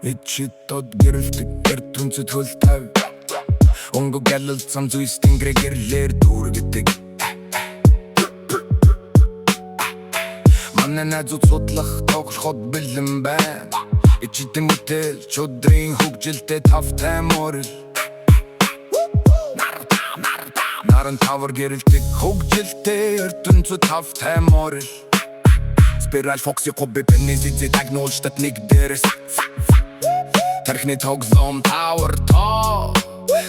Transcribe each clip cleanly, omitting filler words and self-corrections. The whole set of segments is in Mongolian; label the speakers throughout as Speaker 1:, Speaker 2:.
Speaker 1: Ичид дод гэрэлдэг гэр түнцэд хөл тав Өнгө гялалцсан зүйс тэнгэрэ гэрлэр дүүргэдэг Манай найзууд судлах тоглоход бэлэн байна Ичидэн бүтэл чөдрийн хөгжилтэй тавтай морил Наран тавар гэрэлдэг хөгжилтэй ертөнцөд тавтай морил Спираль фокси хобби пенни зизи тагнуул штат нэг дээрээс Тархины тоглоом тавар тоо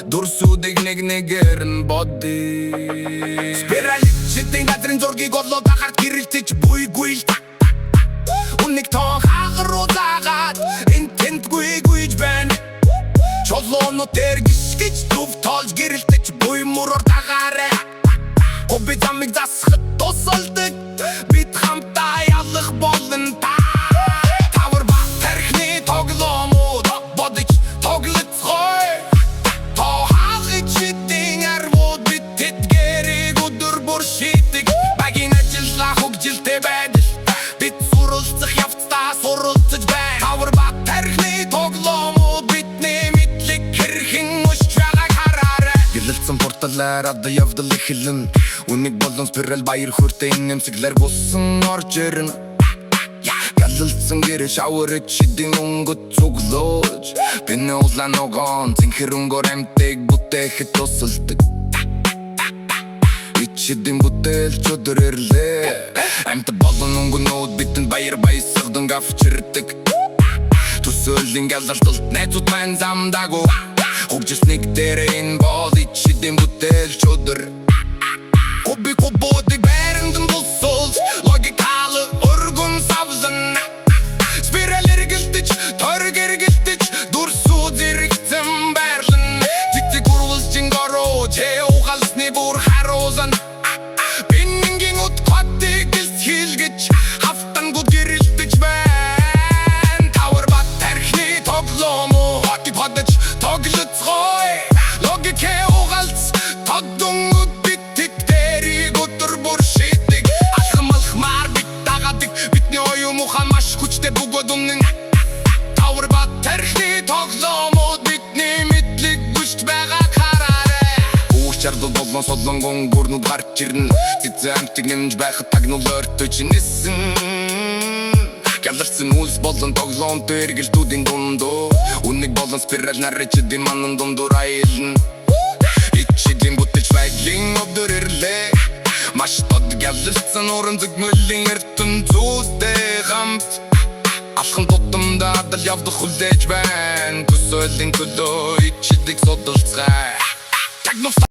Speaker 1: Дурсуудыг нэгээр нь бодъё Спираль шидийн газрын зургийг олоод ахарт гэрэлтэж буйгүй л Үнэг тоо хаагруу заагаад интентгүй гүйж байна Чолоонууд дээр гიშгэж төв тоолж гэрэлтэж буй мурор дагаарэ Хобби замыг засахад тусалдаг Бид хамтаа ялах болон та Тавар ба тархины тоглоомууд бодож тоглоцгой Тоо хаалгыг шидийн арвууд бид тэдгэрийг өдөр бүр шийдэг Багийн ажиллаа хөгжилтэй байдал Бид суралцах явцдаа суралцаж байна Тавар ба тархины тоглоомууд бидний мэдлэг хэрхэн өшч байгааг хараарай Гялалцсан порталаар ада явдал эхэлнэ Үнэг болон спираль баяр хүртэй нэмсэглэр бусан орж ирнэ Гялалцсан гэрэ шаварж шидийн өнгөд цуглож Бинэ улаан ногоон цэнхэр өнгөөр амтыг бүтээхэд тусалдаг Ичидийн бүтээл чөдөр ирлээ Амт болон өнгөнүүд бидэнд баяр баясгадан авчирдаг Төсөөлийн гялалталд найзууд маань замдаагүй Хөгжилсник дээр энэ бол ичидийн бүтээл чөдөр Хобби хоббуудыг байранд нь босолж Логикалы өргөн савлан Спираль эргэлдэж, тойрог эргэлдэж Дурсууд зэрэгцэн байрлан Зигзэг урвалжин горож Угалсны бүр харуулан Биннингийн утгуудыг илс хийлгэж Хафтангууд гэрэлдэж байна Тавар ба тархины тоглоом Хокки подож тоглоцгой Логикэ угалц Тодонгод бид тэдгэрийг өдөр бүр шийдэг Алхам алхмаар бид дагадаг Бидний оюун ухаан маш хүчтэй бөгөөд өмнө Тавар ба тархины тоглоомууд бидний мэдлэг бүшж байгааг хараарай Уушчардал болон солонгон гүрнүүд гарч ирнэ Зэзэ амтыг нэмж байхад тагнуул ойртож нисэн Гялалцсан үлс болон тоглоомтой эргэлтүүдийн дундуу Үнэг болон спираль наричидийн манан дундуур аялна Ичидийн бүтэлж байдлын өвдөр ирлээ Маш тод гялалцсан уран зөгмөлийн ертөнцүүдтэй хамт Алхан тутамда адал явдах хүлээж байна Төсөөлийн төлөө ичидийг судалцгай